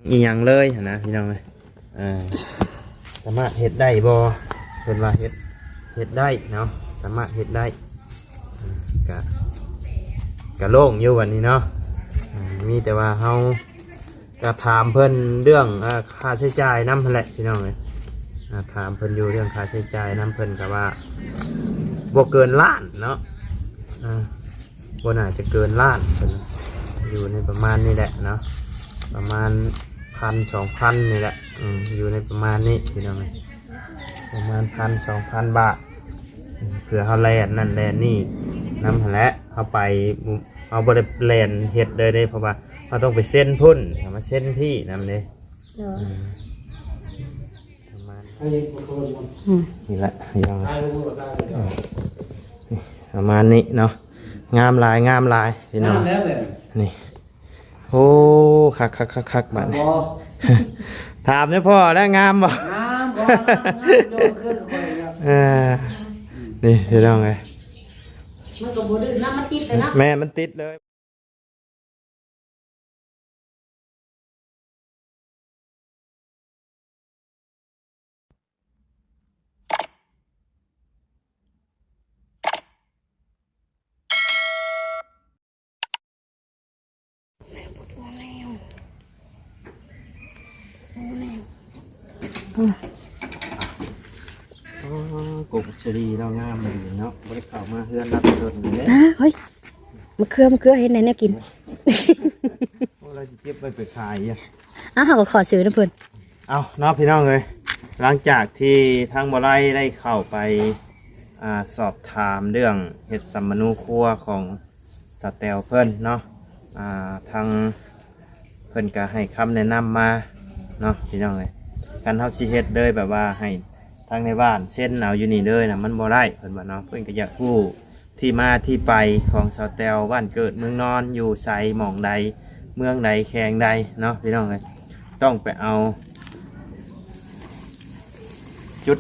อีหยังเลยนะพี่น้องเลยสามารถเฮ็ดได้บ่เพิ่นว่าเฮ็ดได้เนาะสามารถเฮ็ดได้กะโล่งอยู่วันนี้เนาะมีแต่ว่าเฮาก็ถามเพิ่นเรื่องค่าใช้จ่ายนำหั่นแหละพี่น้องเลยถามเพิ่นอยู่เรื่องค่าใช้จ่ายนำเพิ่นก็ว่าบ่เกินล้านเนาะบ่น่าจะเกินล้านเพิ่นอยู่ในประมาณนี้แหละเนาะประมาณ1,000-2,000นี่แหละอยู่ในประมาณนี้พี่น้องเลยประมาณ1,000-2,000 บาทเผื่อเฮาแลนนั่นแลนนี่นำหั่นแหละเฮาไปเอาบ่ได้แลนเฮ็ดเลยเด้เพราะว่าเฮาต้องไปเซ็นพุ่นมาเซ็นพี่นำเด้ประมาณนี่แหละพี่น้องประมาณนี้เนาะงามหลายพี่น้องนี่โอ้คักบัดนี้ถามเนี่ยพ่อได้งามบ่งามโยนขึ้นนี่พี่น้องไงมันก็บ่ดื้อน้ำมันติดเลยนะแม่มันติดเลยกุกชรีเรางามเลยเนาะบริเก่ามาเฮือนรับชนเลยเฮ้ยมะเขือเห็นไหนเนี่ยกินเราจะเก็บไปขายเขาก็ขอซื้อนะเพื่อนเอาเนาะพี่น้องเลยหลังจากที่ทางบ่อไร่ได้เข้าไปสอบถามเรื่องเห็ดสัมมนูครัวของสแตลเพิ่นเนาะทางเพิ่นก็ให้คำแนะนำมาเนาะพี่น้องเลยการเฮาสิเฮ็ดเลยแบบว่าให้ทางในบ้านเช่นเอาอยู่นี่เลยนะมันบ่ได้เพิ่นว่าเนาะเพิ่นก็อยากรู้ที่มาที่ไปของสแตลบ้านเกิดเมืองนอนอยู่ไสหม่องใดเมืองใดแขงใดเนาะพี่น้องเลยต้องไปเอาจุด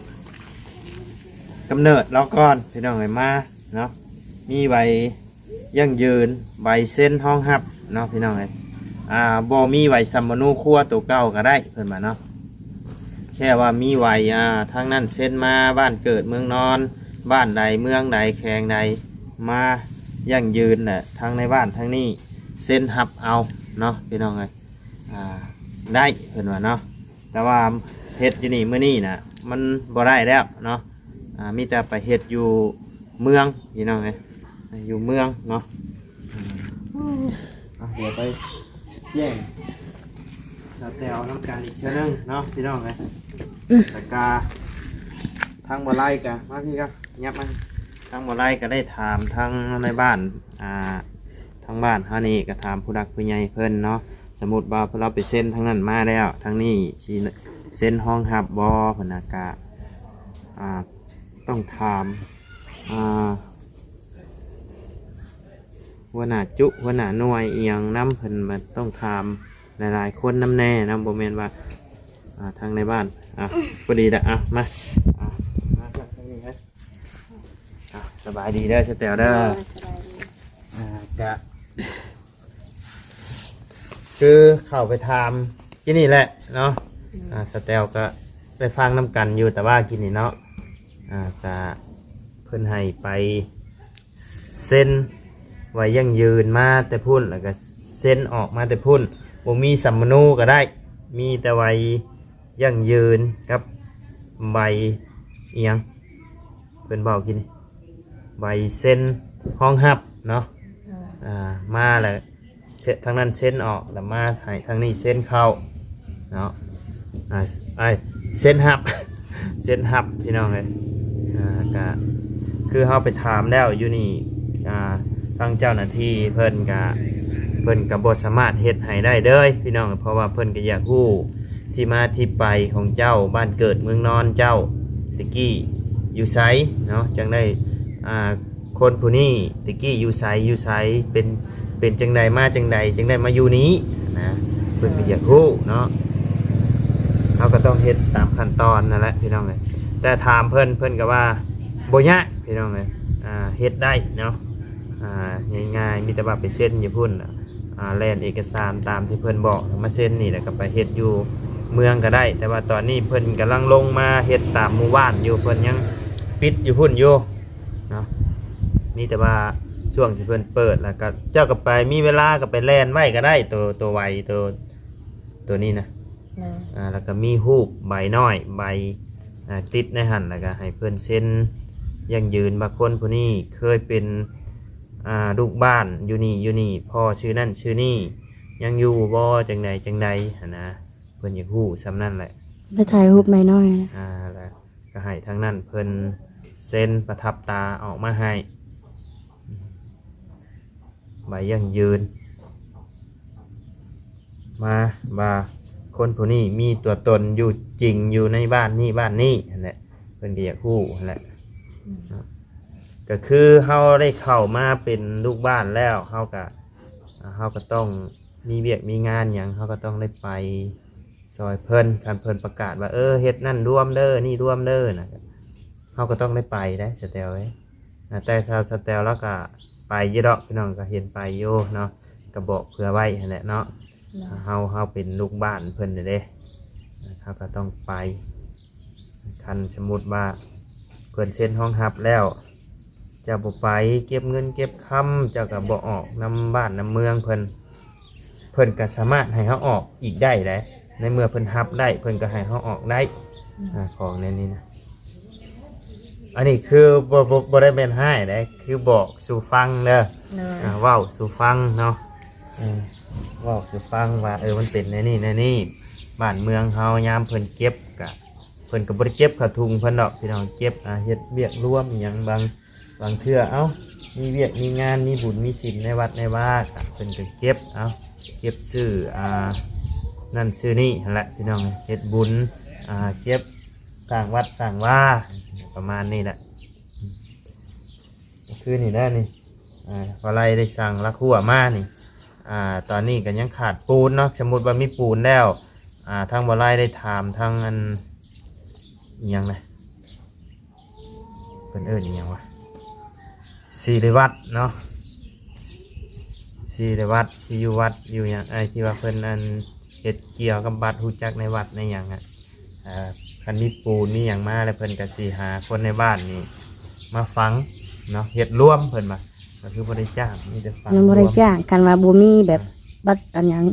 กำเนิดเราก่อนพี่น้องเลยมาเนาะมีใบยั่งยืนใบเส้นห้องหับเนาะพี่น้องเลยบ่มีใบสัมมนูครัวตัวเก่าก็ได้เพิ่นว่าเนาะแค่ว่ามีใบทางนั้นเส้นมาบ้านเกิดเมืองนอนบ้านใดเมืองใดแขงใดมายั่งยืนน่ะทางในบ้านทางนี้เส้นหับเอาเนาะพี่น้องเลยได้เพิ่นว่าเนาะแต่ว่าเฮ็ดอยู่นี่มื้อนี้น่ะมันบ่ได้แล้วเนาะมีแต่ไปเฮ็ดอยู่เมืองพี่น้องเลยอยู่เมืองเนาะเดี๋ยวไปแย่งสแตลน้ำกันอีกเท่านึงเนาะพี่น้องเลยแต่กาทางบ่อไร่กะมาพี่ครับยับมาทางบ่อไร่ก็ได้ถามทางในบ้านทางบ้านเฮานี่ก็ถามผู้รักผู้ใหญ่เพิ่นเนาะสมมุติว่าเราไปเส้นทางนั้นมาแล้วทางนี้สิเส้นห้องหับบอพนากะต้องถามหัวหน้าจุหัวหน้าหน่วยเอียงน้ำเพิ่นมาต้องถามหลายๆคนน้ำแน่น้ำโบเมนว่าทางในบ้านพอดีละมาทางนี้ครับสบายดีเด้อเชตเตลเด้อจะคือเข้าไปทำกินนี่แหละเนาะสเตลก็ไปฟังน้ำกันอยู่แต่ว่ากินนี่เนาะก็เพิ่นให้ไปเส้นไว้ยั่งยืนมาแต่พุ่นแล้วก็เส้นออกมาแต่พุ่นบ่มีสัมมนูก็ได้มีแต่ไว้ยั่งยืนกับใบเอียงเพิ่นบอกกินใบเส้นห้องหับเนาะมาแล้วทางนั้นเส้นออกแล้วมาให้ทางนี้เส้นเข้าเนาะเส้นหับเส้นหับพี่น้องเลยก็คือเขาไปถามแล้วอยู่นี่ทางเจ้าหน้าที่เพิ่นกับ่สามารถเฮ็ดให้ได้เด้อพี่น้องเพราะว่าเพิ่นก็อยากรู้ที่มาที่ไปของเจ้าบ้านเกิดเมืองนอนเจ้าตะกี้อยู่ไสเนาะจังได้คนผู้นี้ตะกี้อยู่ไสเป็นจังใดมาจังใดจังได้มาอยู่นี้นะเพิ่นก็อยากรู้เนาะเขาก็ต้องเฮ็ดตามขั้นตอนนั่นแหละพี่น้องเลยแต่ถามเพิ่นก็ว่าบ่ยากพี่น้องเลยเฮ็ดได้เนาะง่ายๆมีแต่ว่าไปเส้นอยู่พุ่น แลนเอกสารตามที่เพิ่นบอกมาเซ็นนี่แล้วก็ไปเฮ็ดอยู่เมืองก็ได้แต่ว่าตอนนี้เพิ่นกำลังลงมาเฮ็ดตามหมู่บ้านอยู่เพิ่นยังปิดอยู่พุ่นอยู่เนาะนี่แต่ว่าช่วงที่เพิ่นเปิดแล้วก็เจ้าก็ไปมีเวลาก็ไปแลนไว้ก็ได้ตัวไวตัวนี้นะแล้วก็มีรูปใบน้อยใบติดในหันแล้วก็ให้เพิ่นเซ็นยังยืนบางคนผู้นี้เคยเป็นลูกบ้านอยู่นี่พ่อชื่อนั่นชื่อนี่ยังอยู่บ่จังใดนะเพิ่นอยากฮู้ซ้ำนั่นแหละไปถ่ายรูปใบน้อยนะแล้วก็ให้ทางนั้นเพิ่นเซ็นประทับตาออกมาให้ใบยังยืนมาบ่าคนผู้นี้มีตัวตนอยู่จริงอยู่ในบ้านนี่นั่นแหละเพิ่นก็อยากฮู้นั่นแหละก็คือเฮาได้เข้ามาเป็นลูกบ้านแล้วเฮาก็ต้องมีเวียกมีงานหยังเฮาก็ต้องได้ไปซอยเพิ่นคันเพิ่นประกาศว่าเฮ็ดนั่นร่วมเด้อนี่ร่วมเด้อนะเฮาก็ต้องได้ไปได้สแตลเอ้ยแต่ชาวสแตลแล้วก็ไปอยู่ดอกพี่น้องก็เห็นไปอยู่เนาะก็บอกเผื่อไว้นั่นแหละเนาะเฮาเป็นลูกบ้านเพิ่นเด้เฮาก็ต้องไปคันสมมุติว่าเพิ่นเซ็นห้องรับแล้วจะบ่ไปเก็บเงินเก็บคำจะก็บ่ออกนำบ้านนำเมืองเพิ่นก็สามารถให้เฮาออกอีกได้แหละในเมื่อเพิ่นรับได้เพิ่นก็ให้เฮาออกได้ของในนี้นะอันนี้คือบ่ได้เป็นให้ได้คือบอกสู่ฟังเด้อเว้าสู่ฟังเนาะเว้าสู่ฟังว่ามันเป็นในนี่บ้านเมืองเฮายามเพิ่นเก็บก็เพิ่นก็บ่ได้เก็บเข้าถุงเพิ่นดอกพี่น้องเก็บเฮ็ดเวียกรวมอีหยังบางเทื่อมีเวียกมีงานมีบุญมีศีลในวัดในว่าเพิ่นก็เก็บเก็บซื้อนั่นซื้อนี่นั่นแหละพี่น้องเฮ็ดบุญเก็บสร้างวัดสร้างว่าประมาณนี้แหละคือนี่ได้นี่พอไรได้สั่งละคั่วมานี่ตอนนี้ก็ยังขาดปูนเนาะสมมุติว่ามีปูนแล้วทางบ่ไรได้ถามทางอันยังไงเพิ่นยังวะศิริวัฒน์เนาะศิริวัฒน์ที่อยู่วัดอยู่อย่างที่ว่าเพิ่นอันเฮ็ดเกี่ยวกับบัตรฮู้จักในวัดในอย่างคันมีปูนมีอย่างมาแล้วเพิ่นก็สิหาคนในบ้านนี่มาฟังเนาะเฮ็ดร่วมเพิ่นมาก็คือบ่ได้จ้างมีแต่ฟังบ่ได้จ้างกันว่าบ่มีแบบบัตรอันหยัง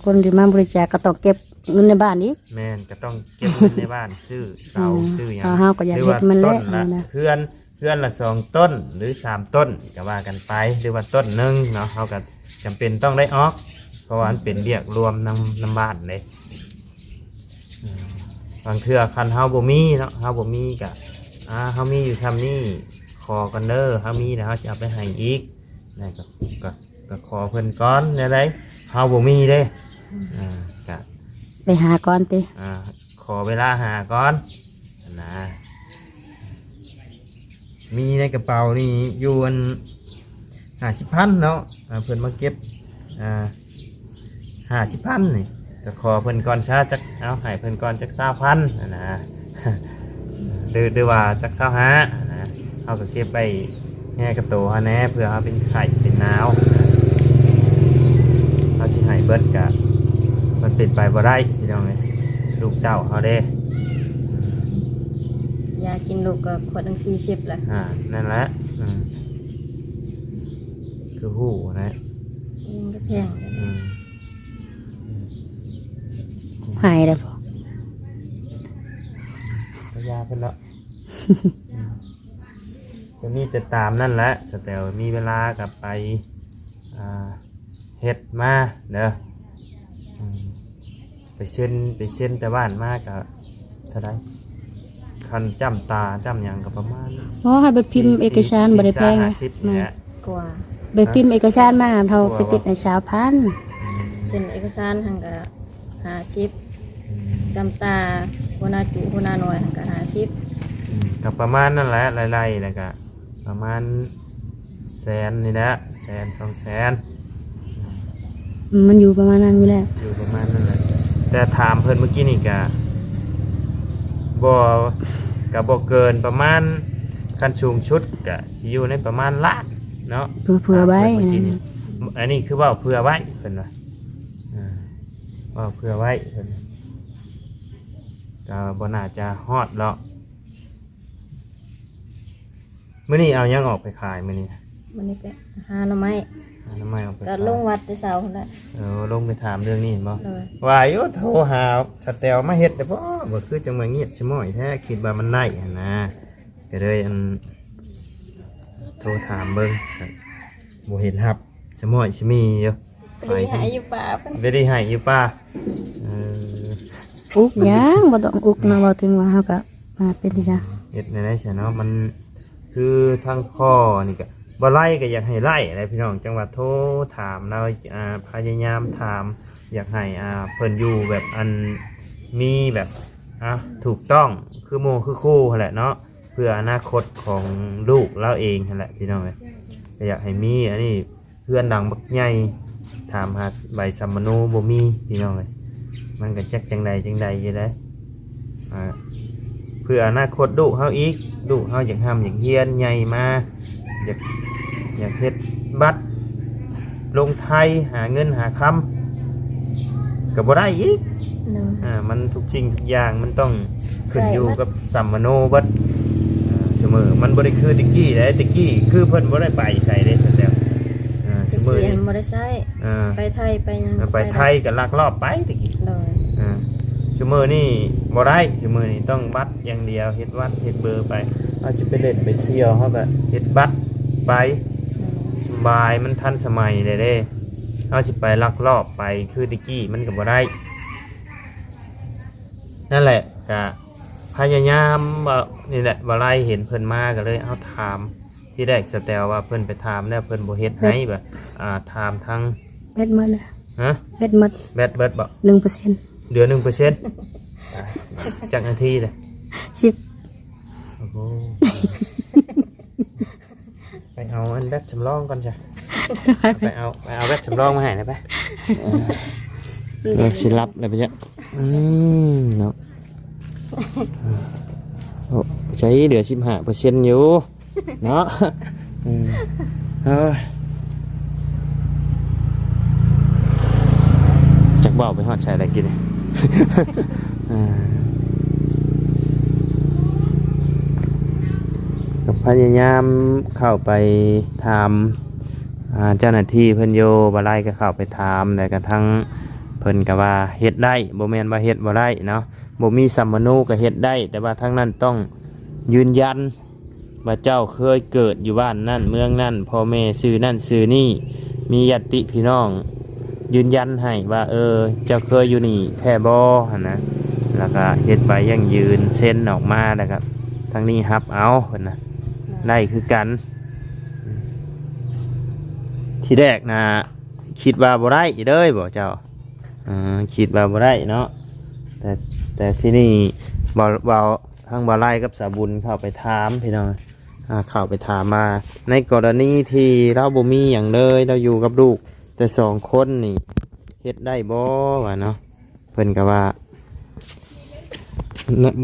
คนที่มาบริจาคก็ต้องเก็บเงินในบ้านนี้แม่นก็ต้องเก็บเงินในบ้านซื้อเสาซื้อหยังเฮาก็อยากเฮ็ดมันแหละเพื่อนละ2ต้นหรือ3ต้นก็ว่ากันไปหรือว่าต้นนึงเนาะเฮาก็จำเป็นต้องได้ออกเพราะว่ามันเป็นเรียกรวมนำบ้านเลยบางเทื่อคันเฮาบ่มีเนาะเฮาบ่มีก็เฮามีอยู่ทำนี่ขอกันเด้อเฮามีแล้วเฮาจะเอาไปให้อีกนั่นก็ขอเพิ่นก่อนได้เฮาบ่มีเด้ก็ไปหาก่อนติขอเวลาหาก่อนนะมีในกระเป๋านี่อยู่อัน50,000เนาะเพิ่นมาเก็บ50,000นี่ก็ขอเพิ่นก่อนช้าจักเอาให้เพิ่นก่อนจัก20,000นะหรือว่าจัก25นะเฮาก็เก็บไปแง่กระโตเฮาแน่เพื่อเฮาเป็นไข้เป็นหนาวเฮาสิให้เบิดก็มันเป็นไปบ่ได้พี่น้องเอ้ยลูกเต้าเฮาเด้ยากินลูกก็ขวดนึง40ล่ะนั่นแหละคือฮู้นะก็แพงหายแล้วพอยาเพิ่นเนาะก็มีแต่ตามนั่นแหละสแตลมีเวลากับไปเฮ็ดมาเด้อไปเส้นแต่บ้านมากกับเท่าไรคันจ้ำตาจ้ำอย่างกับประมาณให้ไปพิมพ์เอกสารบ่ได้แพงนะกว่าไปพิมพ์เอกสารมาเท่าไปติดใน20,000เซ็นเอกสารหั่นก็50จำตาหัวหน้าจุหัวหน้าหน่วยหั่นก็50กับประมาณนั่นแหละไล่ๆแล้วก็ประมาณ100,000นี่แหละ100,000 200,000มันอยู่ประมาณนั้นอยู่แล้วอยู่ประมาณนั้นแหละแต่ถามเพิ่นเมื่อกี้นี่ก็บ่เกินประมาณคันสูงชุดก็สิอยู่ในประมาณล้านเนาะเผื่อไว้ อันนี้คือเว้าเพื่อไว้เพิ่นว่าเว้าเพื่อไว้เพิ่นก็บ่น่าจะฮอดหรอกมื้อนี้เอายังออกไปขายมื้อนี้ มันนี่ไปหาหน่อไม้ น้ำไม้ออกไป ก็ลงวัดแต่เช้าพุ่นแหละ ลงไปถามเรื่องนี้เห็นบ่ เลย ว่าอยู่โทรหาสแตลมาเฮ็ดแต่บ่คือจังว่าเงียบชะม้อยแท้คิดว่ามันได้หั่นนะก็เลยโทรถามเบิ่งบ่เห็นรับชะม้อยสิมีอยู่ ไปหาอยู่ป่าเพิ่น ไม่ได้ให้อยู่ป้าอุกหยังบ่ต้องอุกนะบ่ถึงว่าเฮาก็มาเป็นจ้ะ เฮ็ดในได้ซะเนาะมันคือทางข้อนี่ก็บ่ไล่ก็อยากให้ไล่อะไรพี่น้องจังหวัดโทรถามเราพยายามถามอยากให้เพิ่นอยู่แบบอันมีแบบถูกต้องคือโมคือคู่นั่นแหละเนาะเพื่ออนาคตของลูกเราเองนั่นแหละพี่น้องเอ้ยก็อยากให้มีอันนี้เพื่อนดังบักใหญ่ถามหาใบสัมมโนบ่มีพี่น้องเอ้ยมันก็จักจังใดอยู่ได้เพื่ออนาคตลูกเฮาอีกลูกเฮาอยากทำอยากเฮียนใหญ่มาอยากเฮ็ดบัตรลงไทยหาเงินหาคำก็บ่ได้อีกมันทุกสิ่งทุกอย่างมันต้องขึ้นอยู่กับสัมมโนบัตรเสมอมันบ่ได้คือตะกี้ได้ตะกี้คือเพิ่นบ่ได้ไปใส่ได้แต่เสมอนี่ บ่ได้ใช้ไปไทยไปหยัง ไปไทยก็ลักลอบไปตะกี้ เลย ชั่วโมงนี่บ่ได้ชั่วโมงนี่ต้องบัตรอย่างเดียวเฮ็ดวัดเฮ็ดเบอร์ไปเอาจะไปเล่นไปเที่ยวเขาก็เฮ็ดบัตรไปสบายมันทันสมัยเลยเด้เอาจะไปลักลอบไปคือตะกี้มันก็บ่ได้นั่นแหละก็พยายามนี่แหละบ่ไล่เห็นเพิ่นมาก็เลยเอาถามที่แรกสแตลว่าเพิ่นไปถามแล้วเพิ่นบ่เฮ็ดให้แบบถามทั้ง เบ็ดหมดเลย ฮะ เบ็ดหมด แบตเบิดบ่ 1% เดือน 1% จากนาทีเลย 10 โอ้โหไปเอาอันแบตสำรองก่อนจ้ะไปเอาแบตสำรองมาให้นะไปเลิกสิรับเลยไปจ้ะเนาะโอ้ใช้เหลือ15%อยู่เนาะจักบอกไปหอดใส่อะไรกินพยายามเข้าไปถามเจ้าหน้าที่เพิ่นโยบาไลก็เข้าไปถามแต่กระทั่งเพิ่นก็ว่าเฮ็ดได้บ่แม่นว่าเฮ็ดบ่ได้เนาะบ่มีสัมมโนก็เฮ็ดได้แต่ว่าทั้งนั้นต้องยืนยันว่าเจ้าเคยเกิดอยู่บ้านนั่นเมืองนั่นพ่อแม่ชื่อนั่นชื่อนี่มีญาติพี่น้องยืนยันให้ว่าเจ้าเคยอยู่นี่แท้บ่หั่นนะแล้วก็เฮ็ดใบยั่งยืนเซ็นออกมาแล้วก็ทั้งนี้รับเอาเพิ่นนะได้คือกันทีแรกนะคิดว่าบ่ได้เด้อบ่เจ้าคิดว่าบ่ได้เนาะแต่ที่นี่บ่ทั้งบ่ไล่กับสาบุญเข้าไปถามพี่น้องเข้าไปถามมาในกรณีที่เราบ่มีหยังเลยเราอยู่กับลูกแต่2คนนี่เฮ็ดได้บ่ว่าเนาะเพิ่นก็ว่า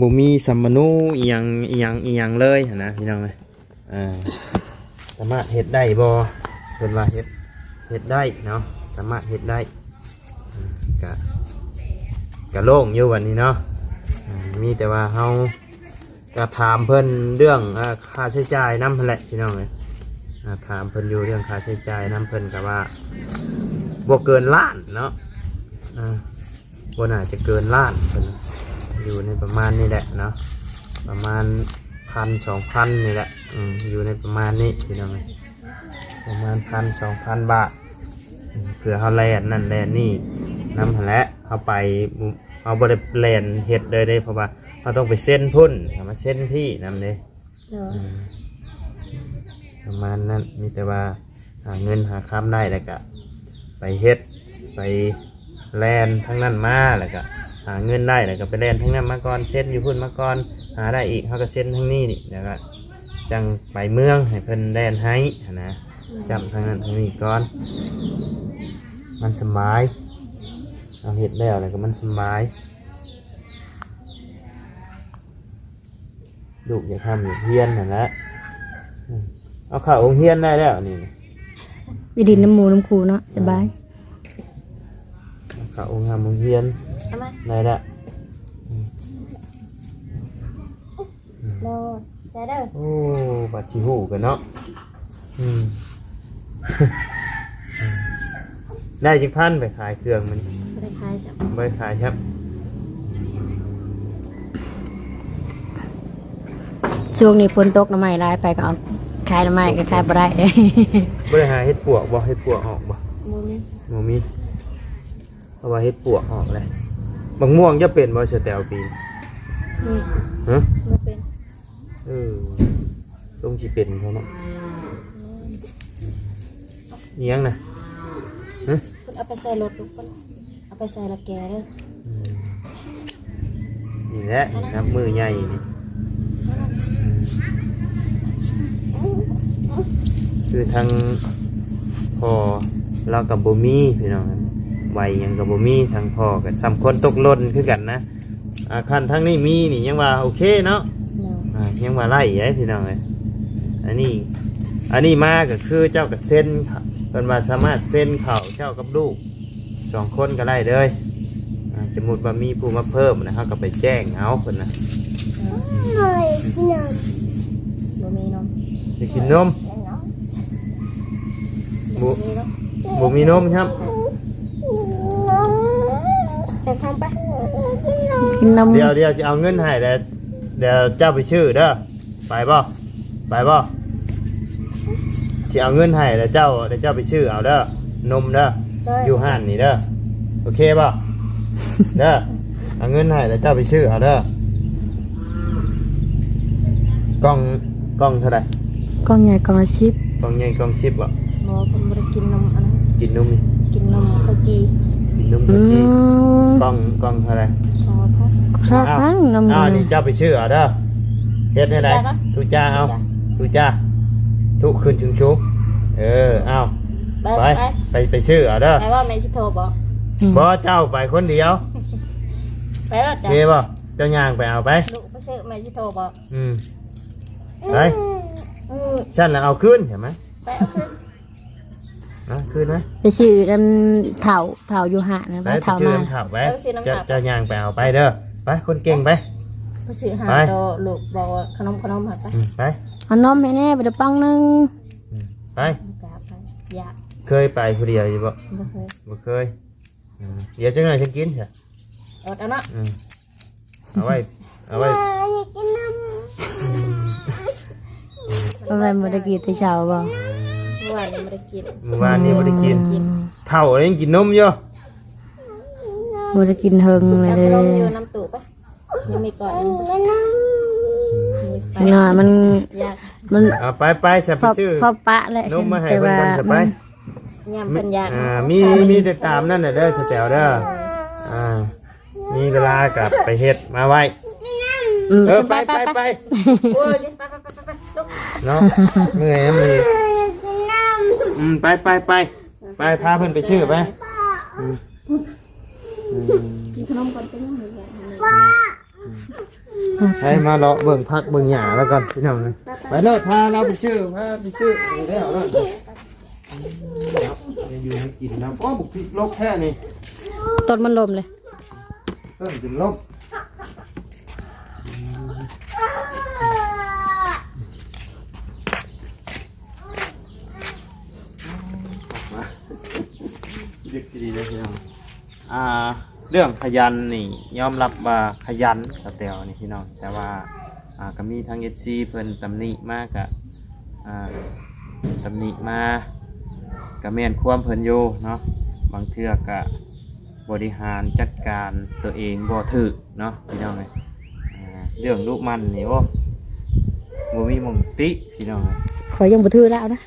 บ่มีสัมมโนอีหยังเลยนะพี่น้องเอ้ยสามารถเฮ็ดได้บ่เพิ่นว่าเฮ็ดได้เนาะสามารถเฮ็ดได้ก็โล่งอยู่วันนี้เนาะมีแต่ว่าเฮาก็ถามเพิ่นเรื่องค่าใช้จ่ายนำเพิ่นแหละพี่น้องเอ้ยถามเพิ่นอยู่เรื่องค่าใช้จ่ายนำเพิ่นก็ว่าบ่เกินล้านเนาะบ่น่าจะเกินล้านเพิ่นอยู่ในประมาณนี้แหละเนาะประมาณ 1,000-2,000 นี่แหละอยู่ในประมาณนี้พี่น้องประมาณ 1,000-2,000 บาทเพื่อเขาแลนนั่นแลนนี่นำและเขาไปเอาบริแลนเฮ็ดเลยได้เพราะว่าเขาต้องไปเส้นพุ่นมาเส้นพี่นำเลยประมาณนั้นมีแต่ว่าหาเงินหาค้ำได้แล้วก็ไปเฮ็ดไปแลนทั้งนั้นมาแล้วก็หาเงินได้แล้วก็ไปแลนทั้งนั้นมาก่อนเส้นอยู่พุ่นมาก่อนหาได้อีกเขาก็เส้นทั้งนี้นี่แล้วก็จังไปเมืองให้เพิ่นแลนให้นะจำทั้งนั้นทั้งนี้ก่อนมันสบายเอาเห็ดแล้วอะไรก็มันสบายลูกอย่าทำอย่าเฮียนนะเอาข่าวองเฮียนได้แล้วนี่ ไปดินน้ำหมูน้ำคูเนาะสบาย เขาองค์งามองเฮียน เอามา ไหนละ โลได้เด้อ โอ้บัดชิหูกันเนาะได้จิพันไปขายเครื่องมัน บ่ได้ขายสัก ไม่ขายครับ ช่วงนี้ฝนตกน้ำไม้หลายไปก็เอาขายน้ำไม้ก็ขายบ่ได้ บริหารเฮ็ดปวกบ่เฮ็ดปวกออกบ่ บ่มี หมูมีเพราะว่าเฮ็ดปวกออกเลยบางม่วงจะเป็นบ่เสยแตวปีน นี่ ฮะ บ่เป็น ลงสิเป็นแค่นั้นเอียงนะฮะ เพิ่นเอาไปใส่รถลูกเพิ่นเอาไปใส่ละแกเด้อ นี่แหละนับมือใหญ่นี่คือทางพ่อเรากับบ่มีพี่น้องวัยยังกับบ่มีทางพ่อกับสามคนตกหล่นคือกันนะคันทางนี้มีนี่ยังว่าโอเคเนาะ เนาะ ยังว่าไล่ไอ้พี่น้องเลยอันนี้มาก็คือเจ้ากับเส้นเป็นว่าสามารถเส้นเข่าเจ้ากับลูก2 คนก็ได้เลยสมมุติว่ามีผู้มาเพิ่มนะครับก็ไปแจ้งเอาเพิ่นนะ บ่มีนม จะกินนม บ่มีนม บ่มีนมครับ ไปทำไปกินนม เดี๋ยวจะเอาเงินให้แล้วเดี๋ยวเจ้าไปชื่อเด้อไปบ่จะเอาเงินให้แล้วเจ้าไปชื่อเอาเด้อนมเด้ออยู่ห้านนี่เด้อโอเคบ่เด้อเอาเงินให้แล้วเจ้าไปชื่อเอาเด้อกล้องเท่าไหร่ กล่องใหญ่กล่องละ10 กล้องใหญ่กล้อง10บ่ บ่เพิ่นบ่ได้กินนมอันนั้น กินนมนี่ กินนมข้าวจี กินนมตะกี้กล้องเท่าไหร่ ชอบพังนม นี่เจ้าไปชื่อเอาเด้อเฮ็ดให้ได้ทุจ้าเอาทุจ้าทุขึ้นชุบเอาไปชื่อเอาเด้อ แปลว่าแม่สิโทรบอก บ่เจ้าไปคนเดียว ไปแล้ว โอ จ้ะ เคบ่เจ้าย่างไปเอาไป ลูกไปซื้อแม่สิโทรบอก ไปฉันน่ะเอาขึ้นเห็นไหม ไปเอาขึ้น ขึ้นไหม ไปซื้อน้ำเถาอยู่หาดนะ ไป ไปเถา ชื่อ มา น้ำข่าวไปเจ้าย่างไปเอาไปเด้อไปคนเก่งไป ไปซื้อหาดโตลูกบอกว่าขนมหาดไป ไป เอานมให้แน่ไปเดี๋ยวปังนึง ไป กราบไปอยาก เคยไปคนเดียวอยู่บ่ บ่เคย บ่เคยเดี๋ยวจังหน่อยฉันกินใช่ อดเอาเนาะ เอาไว้ เพราะว่าบ่ได้กินแต่เช้าบ่เมื่อวานนี้บ่ได้กิน เมื่อวานนี้บ่ได้กินเท่ายังกินนมอยู่ บ่ได้กินเฮิงเลยเด้ออยู่น้ำตู้ปะยังมีก่อนน่ะมัน เอาไปฉันไปชื่อ พอปะแหละ นมมาให้เพิ่นก่อนจะไป ยามเพิ่นอยาก มีแต่ตามนั่นน่ะเด้อสแตลเด้อมีเวลากลับไปเฮ็ดมาไว้ไปเนาะเมื่อยมือไปพาเพิ่นไปชื่อไป กินขนมก่อนเป็นยังไง ให้มาเลาะเบิ่งพักเบิ่งหญ้าแล้วก่อนพี่น้องนะไปเลิกพาเราไปชื่อแล้วเนาะอยู่ให้กินนะเพราะบุกผิดลบแค่นี้ ต้นมันลมเลย ต้นจนลบดึกดีเลยพี่น้องเรื่องขยันนี่ยอมรับว่าขยันสเตลนี่พี่น้องแต่ว่าก็มีทางเอซีเพิ่นตำหนิมากอะตำหนิมาก็แม่นความเพิ่นอยู่เนาะบางเทื่อก็บริหารจัดการตัวเองบ่ถูกเนาะพี่น้องเลยเรื่องลูกมันนี่บ่มีมงติพี่น้องเลย ขอยังบ่ถือแล้วนะ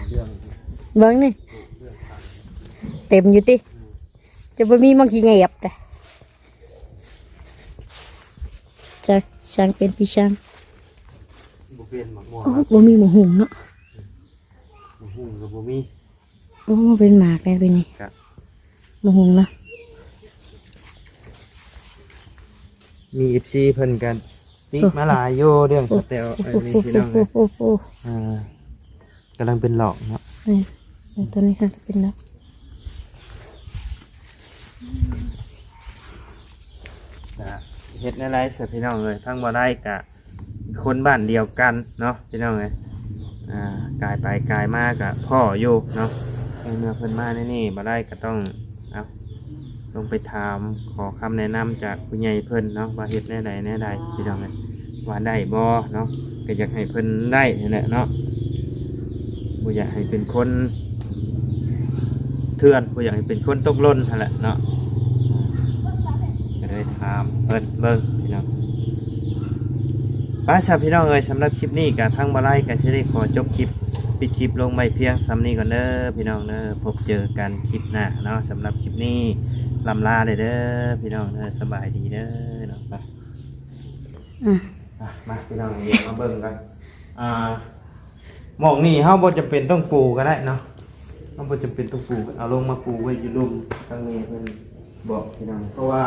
เรื่อง เบิ่งนี่เต็มอยู่ติจะบ่มีมังกี้เงียบแต่จะช่างเป็นพี่ช่าง บ่เป็นหมักม่วง โอ้บ่มีหมูหุงเนาะ หุ่งกับบ่มี โอ้เป็นหมากแล้วเป็นนี่ ครับ หมูหุงเนาะ มี FC เพิ่นกันติมาหลายอยู่เรื่องสเตลอันนี้พี่น้องเลย กำลังเป็นหลอกเนาะ นี่ตัวนี้ค่ะเป็นแล้ว นะเฮ็ดอะไรเสร็จพี่น้องเลยทั้งบ่ได้กะคนบ้านเดียวกันเนาะพี่น้องเลยกายไปกายมากะพ่ออยู่เนาะเมื่อเพิ่นมานี่บ่ได้ก็ต้องเอาลงไปถามขอคำแนะนำจากผู้ใหญ่เพิ่นเนาะว่าเฮ็ดแน่ใดแน่ใดพี่น้องเลยว่าได้บ่เนาะก็อยากให้เพิ่นได้นี่แหละเนาะบ่อยากให้เป็นคนเถื่อนบ่อยากให้เป็นคนตกหล่นนั่นแหละเนาะก็เลยถามเพิ่นเบิ่งพี่น้องป้าชาวพี่น้องเอ้ยสำหรับคลิปนี้กับทั้งบ่ไล่กับสิได้ขอจบคลิปปิดคลิปลงไปเพียงซ้ำนี้ก่อนเด้อพี่น้องเด้อพบเจอกันคลิปหน้าเนาะสำหรับคลิปนี้ลำลาเลยเด้อพี่น้องเด้อสบายดีเด้อเนาะไปมาพี่น้องเดี๋ยวมาเบิ่งกันหมองนี่เฮาบ่จำเป็นต้องปูก็ได้เนาะเฮาบ่จำเป็นต้องปูเอาลงมาปูไว้อยู่รุมทางนี้เพิ่นบอกพี่น้องเพราะว่า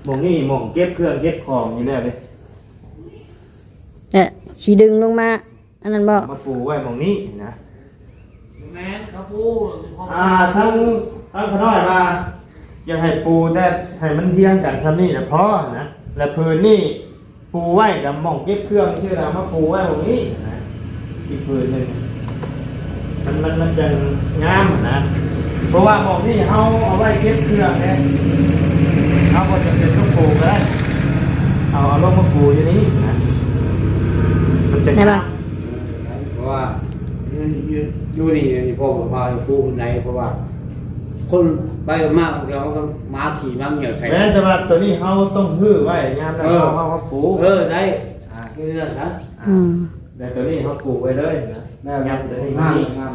หมองนี่หมองเก็บเครื่องเก็บของอยู่แล้วเลยสีดึงลงมาอันนั้นบอกมาปูไว้หมองนี้นะแม่นเขาปูทั้งขน้อยมาอยากให้ปูแต่ให้มันเที่ยงกันซ้ำนี่แต่พอนะและพื้นนี่ปูไว้กับหมองเก็บเครื่องชื่อเรามาปูไว้หมองนี้นะอีกพื้นหนึ่งมันจะงามนะเพราะว่าหมองนี่เอาไว้เก็บเครื่องเนี่ยเอาก็จะเป็นต้องปูก็ได้เอาลงมาปูอย่างนี้นะได้ป่ะเพราะว่าอยู่นี่พ่อพาปูคนไหนเพราะว่าคนไปกันมากเขาก็มาขี่มังเหยียบใส่แม้แต่ว่าตัวนี้เขาต้องฮื้อไว้งานแล้วเขาปูได้ก็ได้นะแต่ตัวนี้เขาปูไว้เลยนะงานตัวนี้งาม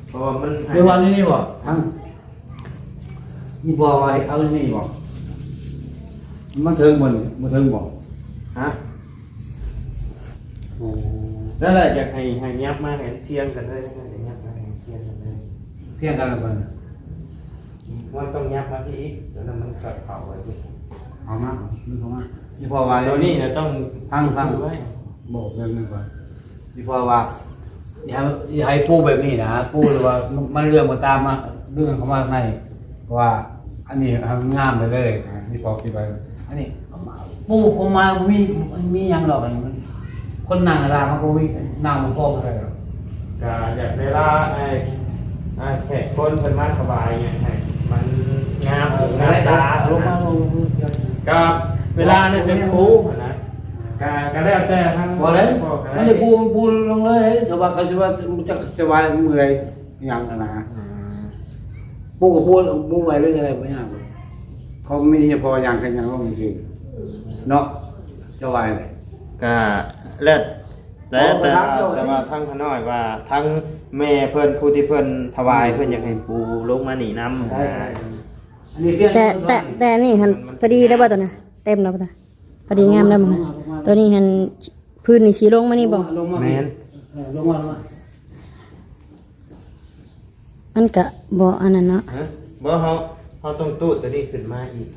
เพราะว่ามันในวันนี้บอกทั้งนี่บอกไว้เอาที่นี่บอกมันเทิงมันเทิงบอกฮะนั่นแหละอยากให้ยับมาเห็นเที่ยงกันเลยยับมาเห็นเที่ยงกันเลยเที่ยงกันเลยว่าต้องยับมาที่อีกแล้วมันเกิดเผาไว้ที่เอามานี่เขามาที่พอไว้ตัวนี้เนี่ยต้องพังไว้บอกเรื่องนึงก่อนที่พอว่าอย่าให้ปูแบบนี้นะปูหรือว่ามันเรื่องมาตามมาเรื่องเขามาในเพราะว่าอันนี้งามไปเลยที่พอคิดไปอันนี้ปูผมมามียังหรอกอันนี้คนนั่งอะไรมันก็วิ่งนั่งมันโค้งอะไรหรอกก็อยากเวลาแขกคนเพิ่นมาสบายไงมันงามหน้าตาลงมากับเวลาเนี่ยจะปูนะก็ได้แต่ทั้งพอแล้วมันจะปูลงเลยสบายเขาจะว่าจะสบายเมื่อยยังนะปูกับปูไว้เรื่องอะไรไม่ยากเขาไม่ได้พออย่างกันอย่างก็มีคือเนาะจะไว้ก็เลิศแต่ว่าทั้งขน้อยว่าทั้งแม่เพิ่นผู้ที่เพิ่นถวายเพิ่นอยากให้ปูลงมาหนีน้ำแต่นี่หันพอดีได้ป่ะตัวน่ะเต็มแล้วป่ะพอดีงามแล้วมั้งตัวนี้หันพื้นนี่สีลงมานี่บ่แม่นลงมามันกะบ่อันนั้นเนาะบ่เขาต้องตู้ตัวนี้ขึ้นมาอีก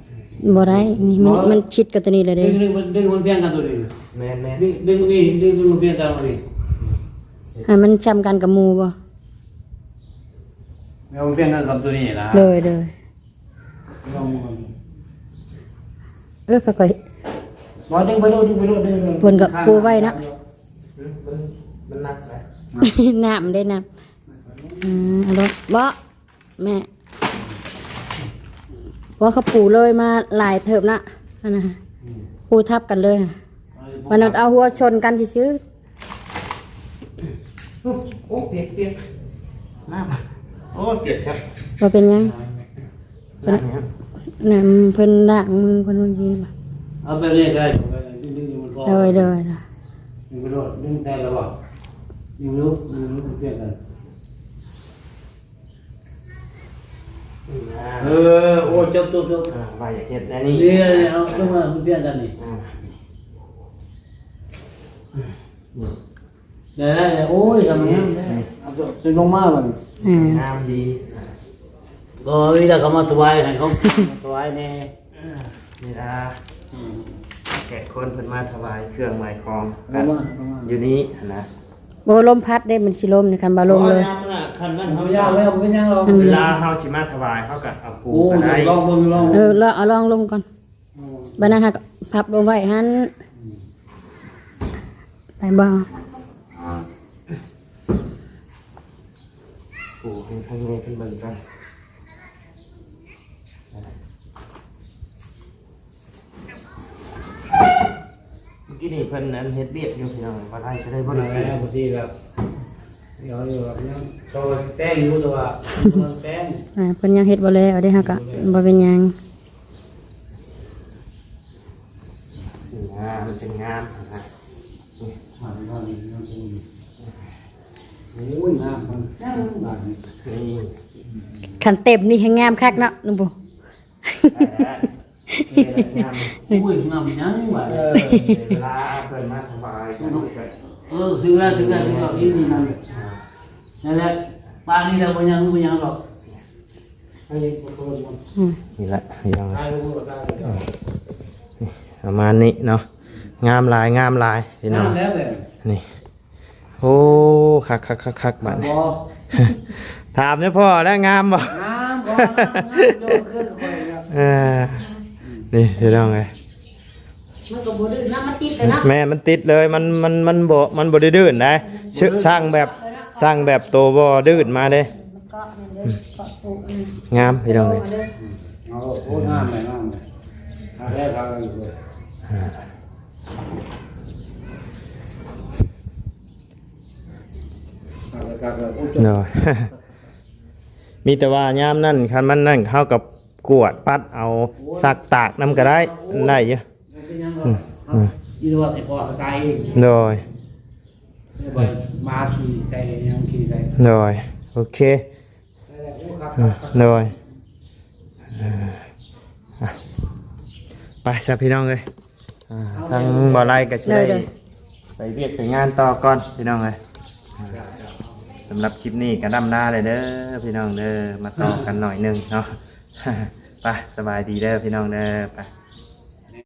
บ่ได้นี่มันชิดกับตัวนี้เลยเด้ดึงมันเพียงกันตัวนี้แม่นดึงนี่ดึงมันเพียงกันตัวนี้มันจำกันกับหมู่บ่มันเพียงกันกับตัวนี้นะเลยค่อยๆบ่ดึงไปดูเพิ่นก็ปูไว้นะมันหนักแหละน้ำได้น้ำเอาล่ะบ่แม่ว่าเขาปูเลยมาหลายเถิบนะนะปูทับกันเลยมันเอาหัวชนกันที่ซื้อโอ้เปียกน้ำโอ้เปียกครับว่าเป็นยังน้ำเพิ่นด่างมือเพิ่นยินมาเอาไปเรื่อยๆดึงมันพอเลยดึงไปโดดดึงได้แล้วบ่ดึงรู้เพียงกันโอ้จบไปอยากเห็นอันนี้เอาลงมาเพียงกันนี่ได้โอ้ยทำไงเอาจะลงมามันงามดีก็วิธีเขามาถวายให้เขาถวายแน่นี่ละแขกคนเพิ่นมาถวายเครื่องหมายของกันอยู่นี้นะ บ่ลมพัดได้มันสิลมนี่คันบ่ลมเลย คันนั้น เอา เขา ไม่ยากแล้วไม่ยากหรอก เวลาเฮาสิมาถวายเขาก็เอาปู โอ้ ก็ได้ ลองเบิ่งลอง ลองลมก่อนบัดนั้นฮะพับลงไว้หั่นไปบ่ ปูให้ทางนี้ขึ้นเบิ่งกันเมื่อกี้นี่เพิ่นนั้นเฮ็ดเบียดอยู่พี่น้องบ่ได้ก็ได้บ่ บ่ ได้ ได้แล้วบางทีแบบเดี๋ยวอยู่แบบยังตัวแป้งอยู่ตัวแป้ง เพิ่นยังเฮ็ดบ่แล้วได้ฮะก็บ่เป็นหยัง มันจะงามนะ โอ้ยงามมันงามบาดนี้ นี่ คันเต็มนี่ให้งามคักเนาะลุงปู่ งาม โอ้ยงามยังบาด เวลาเพิ่นมาถวายกัน ซื้อแล้วที่นี่นั่นแหละบ้านนี้เราบ่ยังหรอกให้บ่เพิ่นบ่ นี่แหละพี่น้อง ได้รู้ว่าได้ ประมาณนี้เนาะงามหลายพี่น้อง แล้วแบบ นี่โอ้คักบัดนี้ บ่ ถามเนี่ยพ่อแล้วงามบ่ งามบ่โยนขึ้นค่อยครับ นี่พี่น้องไง มันก็บ่ดื้อน้ำมันติดเลยเนาะ แม่มันติดเลยมันบ่ได้ดื้นได้สร้างแบบโตบ่ดื้นมาเด้ มันเกาะนี่เลยเกาะปูนี่ งามพี่น้องเลย เอาโอ้งามเลยแรกเอาอยู่เนาะ มีแต่ว่ายามนั่นคันมันนั่นเข้ากับกวดปัดเอาซักตากน้ำก็ได้ได้เยอะ ยี่ห้อไอ้พ่อใส่เอง โดย มาขี่ใส่ยังขี่ใส่ โดยโอเคโดยไปซะพี่น้องเลยทางบ่อไร่ก็จะได้ไปเรียกไปงานต่อก่อนพี่น้องเลยสำหรับคลิปนี้ก็ดำหน้าเลยเด้อพี่น้องเด้อมาต่อกันหน่อยหนึงเนาะ ไปสบายดีเด้อพี่น้องเด้อไป